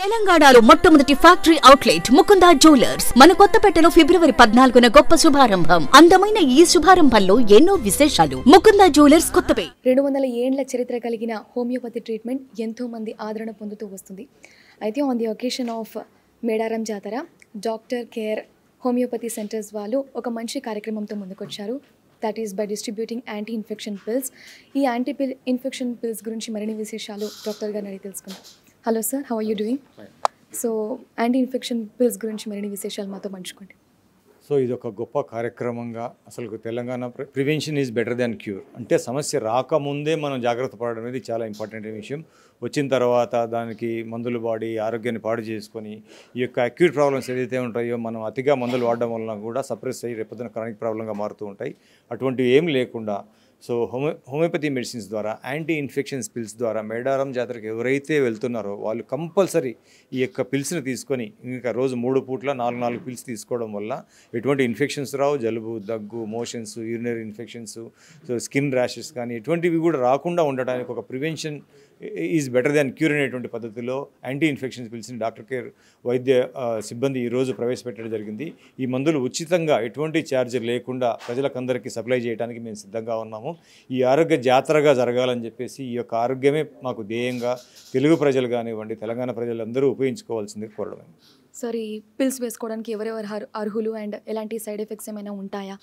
తెలంగాణలో మొట్టమొదటి factory outlet Mukunda jewellers మన కొత్తపేటలో ఫిబ్రవరి 14న గొప్ప శుభారంభం. అందమైన ఈ శుభారంభంలో ఎన్నో విశేషాలు. ముకుందా జ్యువెలర్స్ కొత్తపేట. 200 ఏండ్ల చరిత్ర కలిగిన హోమియోపతి ట్రీట్మెంట్ ఎంతో మంది ఆదరణ పొందుతూ వస్తుంది. అయితే on the occasion of Medaram Jatara doctor care homeopathy centres వాళ్ళు ఒక మంచి కార్యక్రమంతో ముందుకొచ్చారు. That is by distributing anti infection pills. ఈ ఇన్ఫెక్షన్ పిల్స్ గురించి మరిన్ని విశేషాలు డాక్టర్ గారిని అడిగి తెలుసుకుందాం. Hello sir, how are you doing? So anti infection pills గురించి మరిన్ని విశేషాలు మాతో పంచుకోండి. సో ఇది ఒక గొప్ప కార్యక్రమంగా అసలు Telangana prevention is better than cure. అంటే సమస్య రాకముందే మనం జాగ్రత్త పడడం అనేది చాలా ఇంపార్టెంట్ విషయం. వచ్చిన తర్వాత దానికి మందులు వాడి ఆరోగ్యాన్ని పాడు చేసుకొని ఈ యొక్క అక్యూట్ ప్రాబ్లమ్స్ ఏదైతే ఉంటాయో మనం అతిగా మందులు వాడడం వలన కూడా సప్రెస్ అయ్యి రేపొద్దున క్రానిక్ ప్రాబ్లంగా మారుతూ ఉంటాయి. అటువంటివి ఏం లేకుండా సో హోమియోపతి మెడిసిన్స్ ద్వారా యాంటీ ఇన్ఫెక్షన్స్ పిల్స్ ద్వారా మేడారం జాతరకు ఎవరైతే వెళ్తున్నారో వాళ్ళు కంపల్సరీ ఈ యొక్క పిల్స్ని తీసుకొని ఇంకా రోజు 3 పూట్ల 4 పిల్స్ తీసుకోవడం వల్ల ఎటువంటి ఇన్ఫెక్షన్స్ రావు. జలుబు, దగ్గు, motions, urinary infections, so skin rashes కానీ ఎటువంటివి కూడా రాకుండా ఉండడానికి ఒక prevention is better than cure అనేటువంటి పద్ధతిలో యాంటీ ఇన్ఫెక్షన్స్ పిల్స్ని డాక్టర్ కేర్ వైద్య సిబ్బంది ఈరోజు ప్రవేశపెట్టడం జరిగింది. ఈ మందులు ఉచితంగా ఎటువంటి ఛార్జ్ లేకుండా ప్రజలకందరికీ సప్లై చేయడానికి మేము సిద్ధంగా ఉన్నాము. ఈ ఆరోగ్య జాతరగా జరగాలని చెప్పేసి ఈ యొక్క ఆరోగ్యమే మాకు ధ్యేయంగా తెలుగు ప్రజలు కానివ్వండి, తెలంగాణ ప్రజలందరూ ఉపయోగించుకోవాల్సింది కోరడం. సార్, ఈ పిల్స్ వేసుకోవడానికి ఎవరెవరు అర్హులు అండ్ ఎలాంటి సైడ్ ఎఫెక్ట్స్ ఏమైనా ఉంటాయా?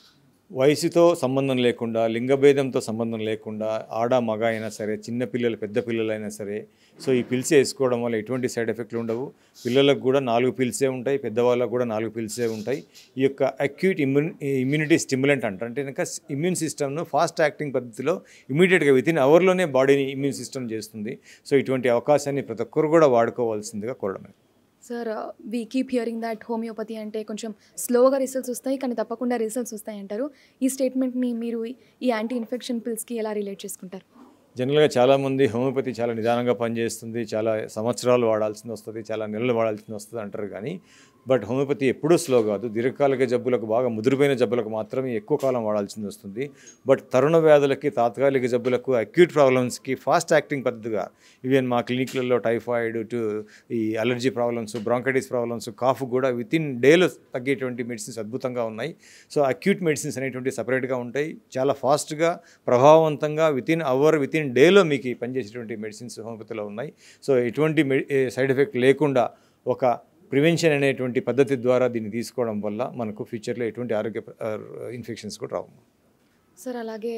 వయసుతో సంబంధం లేకుండా, లింగభేదంతో సంబంధం లేకుండా, ఆడ మగ అయినా సరే, చిన్న పిల్లలు పెద్ద పిల్లలైనా సరే, సో ఈ పిల్సే వేసుకోవడం వల్ల ఎటువంటి సైడ్ ఎఫెక్ట్లు ఉండవు. పిల్లలకు కూడా 4 పిల్సే ఉంటాయి, పెద్దవాళ్ళకు కూడా 4 పిల్సే ఉంటాయి. ఈ యొక్క అక్యూట్ ఇమ్యూనిటీ స్టిమ్యులెంట్ అంటే కనుక ఇమ్యూన్ సిస్టమ్ను ఫాస్ట్ యాక్టింగ్ పద్ధతిలో ఇమీడియట్గా వితిన్ అవర్లోనే బాడీని ఇమ్యూన్ సిస్టమ్ చేస్తుంది. సో ఇటువంటి అవకాశాన్ని ప్రతి ఒక్కరు కూడా వాడుకోవాల్సిందిగా కోరడమే. Sir, we keep hearing that homeopathy అంటే కొంచెం స్లోగా రిజల్ట్స్ వస్తాయి కానీ తప్పకుండా రిజల్ట్స్ వస్తాయి అంటారు. ఈ స్టేట్మెంట్ని మీరు ఈ యాంటీ ఇన్ఫెక్షన్ పిల్స్కి ఎలా రిలేట్ చేసుకుంటారు? జనరల్గా చాలామంది హోమియోపతి చాలా నిదానంగా పనిచేస్తుంది, చాలా సంవత్సరాలు వాడాల్సి వస్తుంది, చాలా నెలలు వాడాల్సి వస్తుంది అంటారు. కానీ బట్ హోమియోపతి ఎప్పుడూ స్లో కాదు. దీర్ఘకాలిక జబ్బులకు, బాగా ముదిరిపోయిన జబ్బులకు మాత్రమే ఎక్కువ కాలం వాడాల్సి వస్తుంది. బట్ తరుణ వ్యాధులకి, తాత్కాలిక జబ్బులకు, అక్యూట్ ప్రాబ్లమ్స్కి ఫాస్ట్ యాక్టింగ్ పద్ధతిగా ఈవెన్ మా క్లినిక్లలో టైఫాయిడ్ టు ఈ allergy problems, bronchitis problems, cough కూడా వితిన్ డేలో తగ్గేటువంటి మెడిసిన్స్ అద్భుతంగా ఉన్నాయి. సో అక్యూట్ మెడిసిన్స్ అనేటువంటి సపరేట్గా ఉంటాయి. చాలా ఫాస్ట్గా, ప్రభావవంతంగా వితిన్ అవర్, వితిన్ డేలో మీకు పనిచేసేటువంటి మెడిసిన్స్ హోమియోపతిలో ఉన్నాయి. సో ఎటువంటి సైడ్ ఎఫెక్ట్ లేకుండా ఒక ప్రివెన్షన్ అనేటువంటి పద్ధతి ద్వారా దీన్ని తీసుకోవడం వల్ల మనకు ఫ్యూచర్లో ఎటువంటి ఆరోగ్య ఇన్ఫెక్షన్స్ కూడా రావు. సార్, అలాగే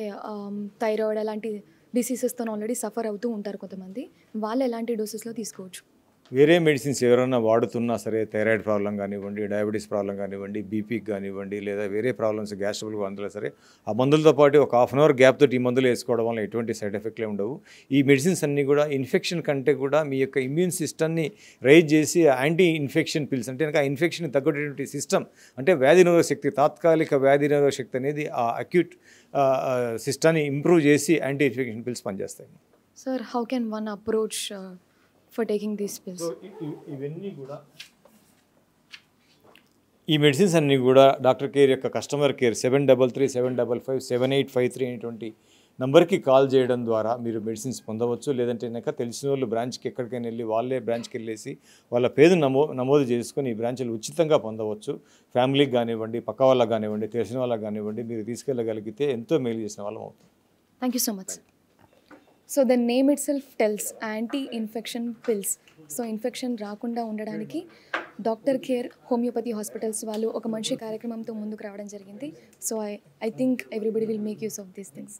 థైరాయిడ్ అలాంటి డిసీజెస్తో ఆల్రెడీ సఫర్ అవుతూ ఉంటారు కొంతమంది. వాళ్ళు ఎలాంటి డోసెస్లో తీసుకోవచ్చు? వేరే మెడిసిన్స్ ఎవరైనా వాడుతున్నా సరే, థైరాయిడ్ ప్రాబ్లం కానివ్వండి, డయాబెటీస్ ప్రాబ్లం కానివ్వండి, బీపీకి కానివ్వండి, లేదా వేరే ప్రాబ్లమ్స్ గ్యాస్ట్రబుల్ అందులో సరే, ఆ మందులతో పాటు ఒక హాఫ్ అన్ అవర్ గ్యాప్ తోటి ఈ మందులు వేసుకోవడం వల్ల ఎటువంటి సైడ్ ఎఫెక్ట్లే ఉండవు. ఈ మెడిసిన్స్ అన్నీ కూడా ఇన్ఫెక్షన్ కంటే కూడా మీ యొక్క ఇమ్యూన్ సిస్టమ్ని రైజ్ చేసి యాంటీ ఇన్ఫెక్షన్ పిల్స్ అంటే కనుక ఆ ఇన్ఫెక్షన్ తగ్గేటువంటి సిస్టమ్ అంటే వ్యాధి నిరోధక శక్తి, తాత్కాలిక వ్యాధి నిరోధక శక్తి అనేది ఆ అక్యూట్ సిస్టమ్ని ఇంప్రూవ్ చేసి యాంటీ ఇన్ఫెక్షన్ పిల్స్ పనిచేస్తాయి. Sir, how can one approach for taking these pills? ఇవన్నీ కూడా ఈ మెడిసిన్స్ అన్నీ కూడా డాక్టర్ కేర్ యొక్క కస్టమర్ కేర్ 7337557853 అనేటువంటి నంబర్కి కాల్ చేయడం ద్వారా మీరు మెడిసిన్స్ పొందవచ్చు. లేదంటే కనుక తెలిసిన వాళ్ళు బ్రాంచ్కి ఎక్కడికైనా వెళ్ళి వాళ్ళే బ్రాంచ్కి వెళ్ళేసి వాళ్ళ పేరు నమోదు చేసుకొని ఈ బ్రాంచ్లు ఉచితంగా పొందవచ్చు. ఫ్యామిలీకి కానివ్వండి, పక్క వాళ్ళకి కానివ్వండి, తెలిసిన వాళ్ళకి కానివ్వండి, మీరు తీసుకెళ్ళగలిగితే ఎంతో మేలు చేసిన వాళ్ళం అవుతాం. Thank you so much. So the name it self tells anti infection pills. So infection రాకుండా ఉండడానికి డాక్టర్ కేర్ హోమియోపతి హాస్పిటల్స్ వాళ్ళు ఒక మంచి కార్యక్రమంతో ముందుకు రావడం జరిగింది. So I think everybody will make use of these things.